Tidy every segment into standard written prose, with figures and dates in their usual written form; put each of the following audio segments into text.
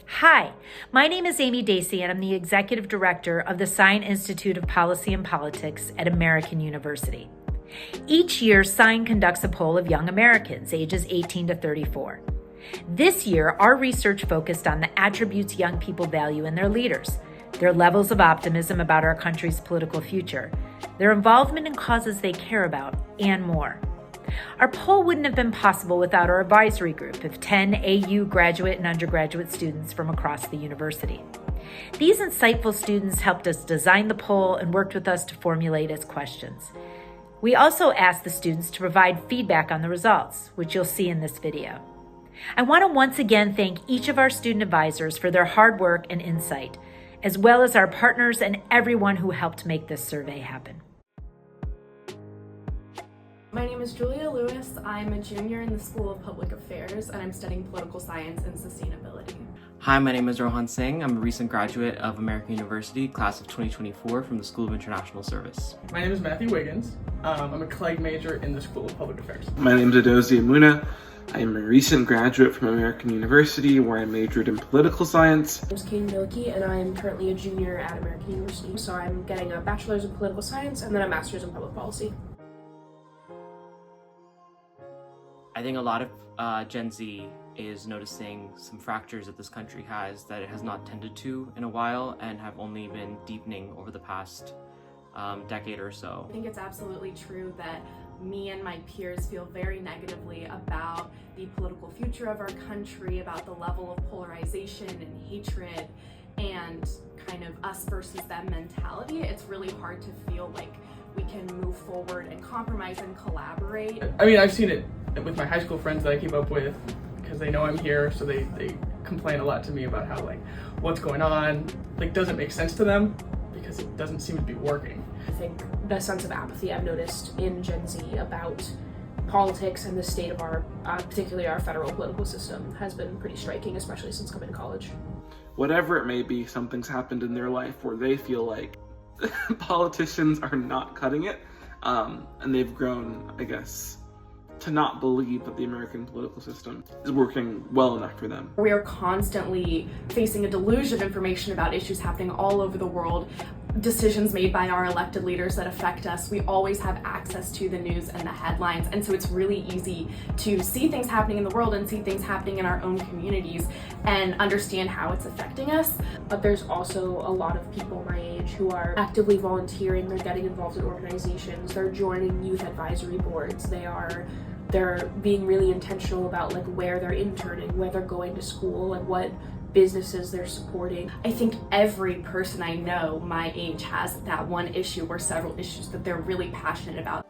Hi, my name is Amy Dacey, and I'm the Executive Director of the Sine Institute of Policy and Politics at American University. Each year, Sine conducts a poll of young Americans ages 18 to 34. This year, our research focused on the attributes young people value in their leaders, their levels of optimism about our country's political future, their involvement in causes they care about, and more. Our poll wouldn't have been possible without our advisory group of 10 AU graduate and undergraduate students from across the university. These insightful students helped us design the poll and worked with us to formulate its questions. We also asked the students to provide feedback on the results, which you'll see in this video. I want to once again thank each of our student advisors for their hard work and insight, as well as our partners and everyone who helped make this survey happen. My name is Julia Lewis. I'm a junior in the School of Public Affairs, and I'm studying political science and sustainability. Hi, my name is Rohan Singh. I'm a recent graduate of American University, class of 2024 from the School of International Service. My name is Matthew Wiggins. I'm a CLEG major in the School of Public Affairs. My name is Adozi Amuna. I am a recent graduate from American University, where I majored in political science. I'm Katie Milky, and I'm currently a junior at American University. So I'm getting a bachelor's in political science and then a master's in public policy. I think a lot of Gen Z is noticing some fractures that this country has that it has not tended to in a while and have only been deepening over the past decade or so. I think it's absolutely true that me and my peers feel very negatively about the political future of our country, about the level of polarization and hatred and kind of us versus them mentality. It's really hard to feel like we can move forward and compromise and collaborate. I mean, I've seen it with my high school friends that I keep up with because they know I'm here, so they complain a lot to me about how, like, what's going on, like, doesn't make sense to them because it doesn't seem to be working. I think the sense of apathy I've noticed in Gen Z about politics and the state of our, particularly our federal political system, has been pretty striking, especially since coming to college. Whatever it may be, something's happened in their life where they feel like politicians are not cutting it, and they've grown, I guess, to not believe that the American political system is working well enough for them. We are constantly facing a deluge of information about issues happening all over the world, decisions made by our elected leaders that affect us. We always have access to the news and the headlines, and so it's really easy to see things happening in the world and see things happening in our own communities and understand how it's affecting us. But there's also a lot of people my age who are actively volunteering, they're getting involved in organizations, they're joining youth advisory boards, they're being really intentional about like where they're interning, where they're going to school, and what businesses they're supporting. I think every person I know my age has that one issue or several issues that they're really passionate about.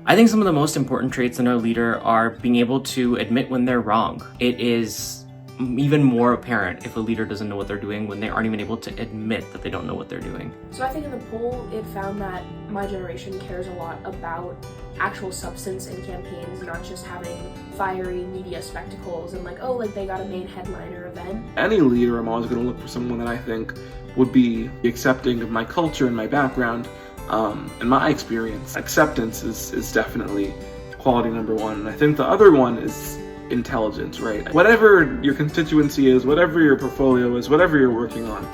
I think some of the most important traits in our leader are being able to admit when they're wrong. It is even more apparent if a leader doesn't know what they're doing when they aren't even able to admit that they don't know what they're doing. So I think in the poll, it found that my generation cares a lot about actual substance in campaigns, not just having fiery media spectacles and like, oh, like they got a main headliner event. Any leader, I'm always going to look for someone that I think would be accepting of my culture and my background and my experience. Acceptance is definitely quality number one. And I think the other one is intelligence, right? Whatever your constituency is, whatever your portfolio is, whatever you're working on,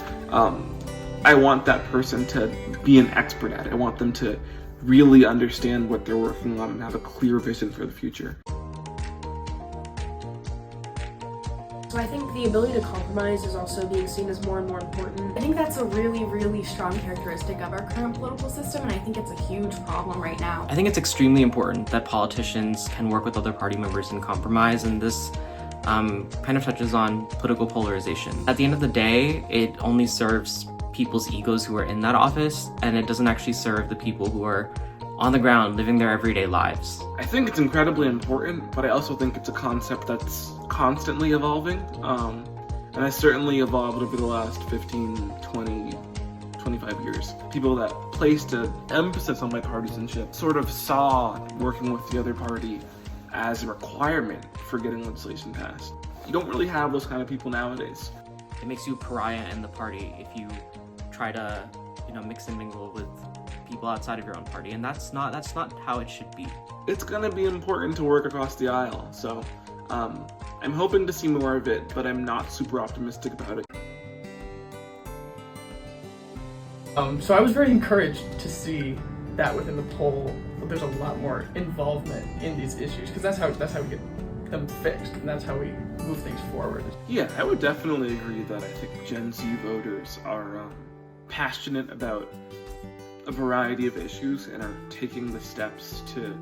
I want that person to be an expert at it. I want them to really understand what they're working on and have a clear vision for the future. So I think the ability to compromise is also being seen as more and more important. I think that's a really, really strong characteristic of our current political system, and I think it's a huge problem right now. I think it's extremely important that politicians can work with other party members and compromise, and this kind of touches on political polarization. At the end of the day, it only serves people's egos who are in that office, and it doesn't actually serve the people who are on the ground living their everyday lives. I think it's incredibly important, but I also think it's a concept that's constantly evolving, and has certainly evolved over the last 15, 20, 25 years. People that placed an emphasis on bipartisanship sort of saw working with the other party as a requirement for getting legislation passed. You don't really have those kind of people nowadays. It makes you a pariah in the party if you try to, mix and mingle with people outside of your own party, and that's not how it should be. It's gonna be important to work across the aisle, so I'm hoping to see more of it, but I'm not super optimistic about it. So I was very encouraged to see that within the poll, there's a lot more involvement in these issues, because that's how we get them fixed, and that's how we move things forward. Yeah, I would definitely agree that I think Gen Z voters are passionate about a variety of issues and are taking the steps to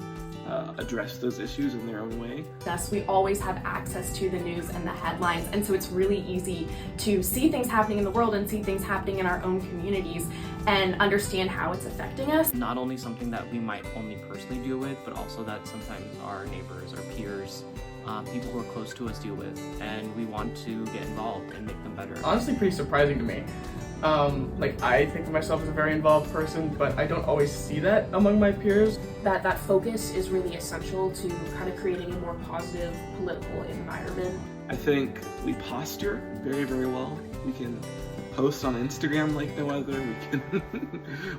address those issues in their own way. Thus, we always have access to the news and the headlines, and so it's really easy to see things happening in the world and see things happening in our own communities and understand how it's affecting us. Not only something that we might only personally deal with, but also that sometimes our neighbors, our peers, people who are close to us deal with, and we want to get involved and make them better. Honestly, pretty surprising to me. I think of myself as a very involved person, but I don't always see that among my peers. That focus is really essential to kind of creating a more positive political environment. I think we posture very, very well. We can post on Instagram like no other.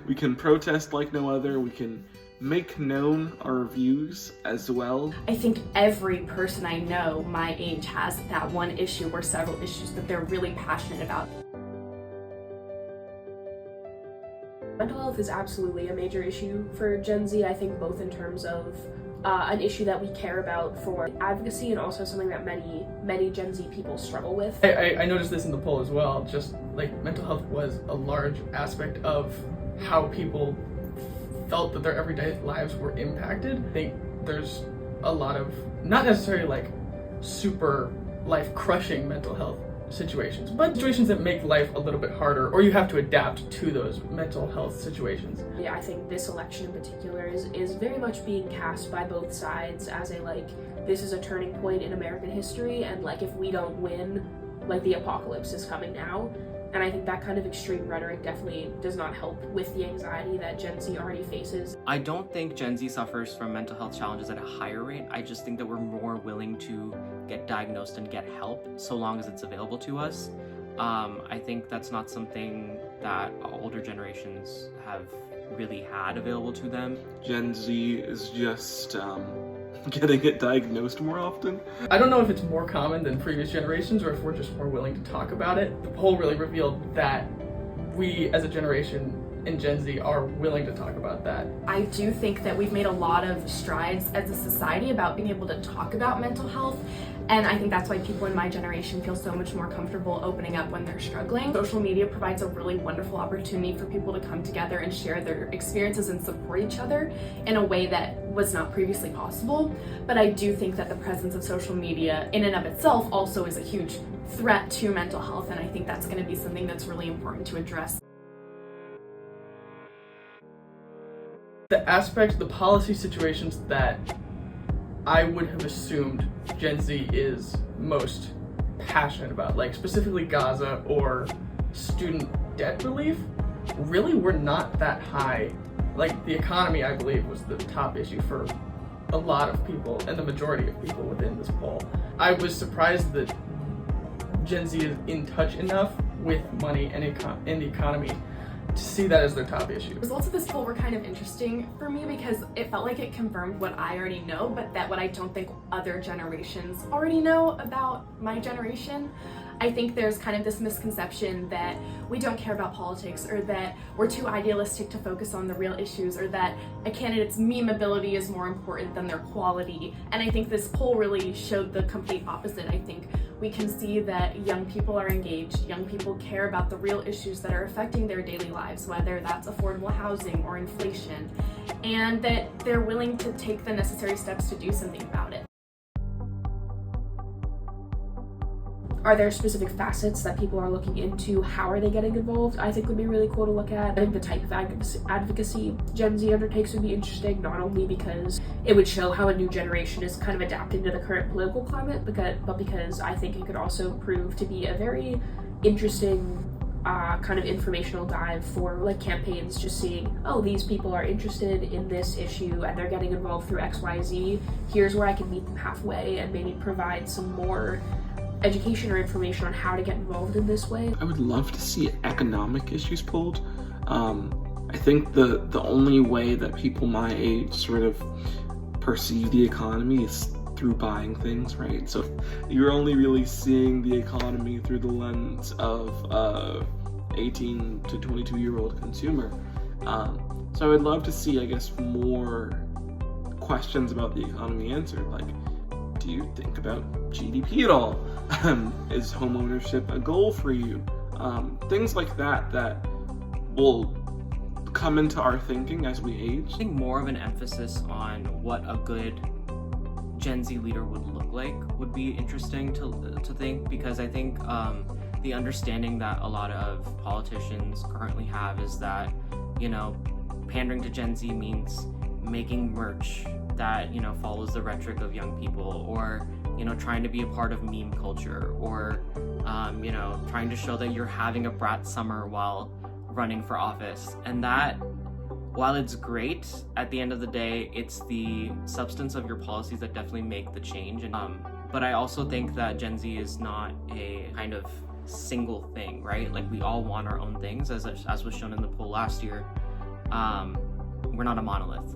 We can protest like no other. We can make known our views as well. I think every person I know my age has that one issue or several issues that they're really passionate about. Mental health is absolutely a major issue for Gen Z, I think, both in terms of an issue that we care about for advocacy and also something that many Gen Z people struggle with. I noticed this in the poll as well, just like mental health was a large aspect of how people felt that their everyday lives were impacted. I think there's a lot of, not necessarily like super life-crushing mental health situations, but situations that make life a little bit harder, or you have to adapt to those mental health situations. Yeah, I think this election in particular is very much being cast by both sides as a this is a turning point in American history, and if we don't win, the apocalypse is coming now. And I think that kind of extreme rhetoric definitely does not help with the anxiety that Gen Z already faces. I don't think Gen Z suffers from mental health challenges at a higher rate. I just think that we're more willing to get diagnosed and get help so long as it's available to us. I think that's not something that older generations have really had available to them. Gen Z is just getting it diagnosed more often. I don't know if it's more common than previous generations or if we're just more willing to talk about it. The poll really revealed that we as a generation in Gen Z are willing to talk about that. I do think that we've made a lot of strides as a society about being able to talk about mental health, and I think that's why people in my generation feel so much more comfortable opening up when they're struggling. Social media provides a really wonderful opportunity for people to come together and share their experiences and support each other in a way that was not previously possible. But I do think that the presence of social media in and of itself also is a huge threat to mental health, and I think that's going to be something that's really important to address. The policy situations that I would have assumed Gen Z is most passionate about, specifically Gaza or student debt relief, really were not that high. The economy, I believe, was the top issue for a lot of people and the majority of people within this poll. I was surprised that Gen Z is in touch enough with money and the economy to see that as their top issue. The results of this poll were kind of interesting for me because it felt like it confirmed what I already know, but that what I don't think other generations already know about my generation. I think there's kind of this misconception that we don't care about politics, or that we're too idealistic to focus on the real issues, or that a candidate's memeability is more important than their quality. And I think this poll really showed the complete opposite. I think we can see that young people are engaged, young people care about the real issues that are affecting their daily lives, whether that's affordable housing or inflation, and that they're willing to take the necessary steps to do something about it. Are there specific facets that people are looking into? How are they getting involved? I think would be really cool to look at. I think the type of advocacy Gen Z undertakes would be interesting, not only because it would show how a new generation is kind of adapting to the current political climate, but because I think it could also prove to be a very interesting kind of informational dive for campaigns, just seeing, oh, these people are interested in this issue and they're getting involved through XYZ. Here's where I can meet them halfway and maybe provide some more education or information on how to get involved in this way. I would love to see economic issues pulled. I think the only way that people my age sort of perceive the economy is through buying things, right? So you're only really seeing the economy through the lens of 18 to 22-year-old consumer. So I would love to see, I guess, more questions about the economy answered, like, do you think about GDP at all? Is home ownership a goal for you? Things like that will come into our thinking as we age. I think more of an emphasis on what a good Gen Z leader would look like would be interesting to think, because I think the understanding that a lot of politicians currently have is that, you know, pandering to Gen Z means making merch that, you know, follows the rhetoric of young people, or, you know, trying to be a part of meme culture, or, you know, trying to show that you're having a brat summer while running for office. And that, while it's great, at the end of the day, it's the substance of your policies that definitely make the change. And, but I also think that Gen Z is not a kind of single thing, right? Like, we all want our own things, as was shown in the poll last year. We're not a monolith.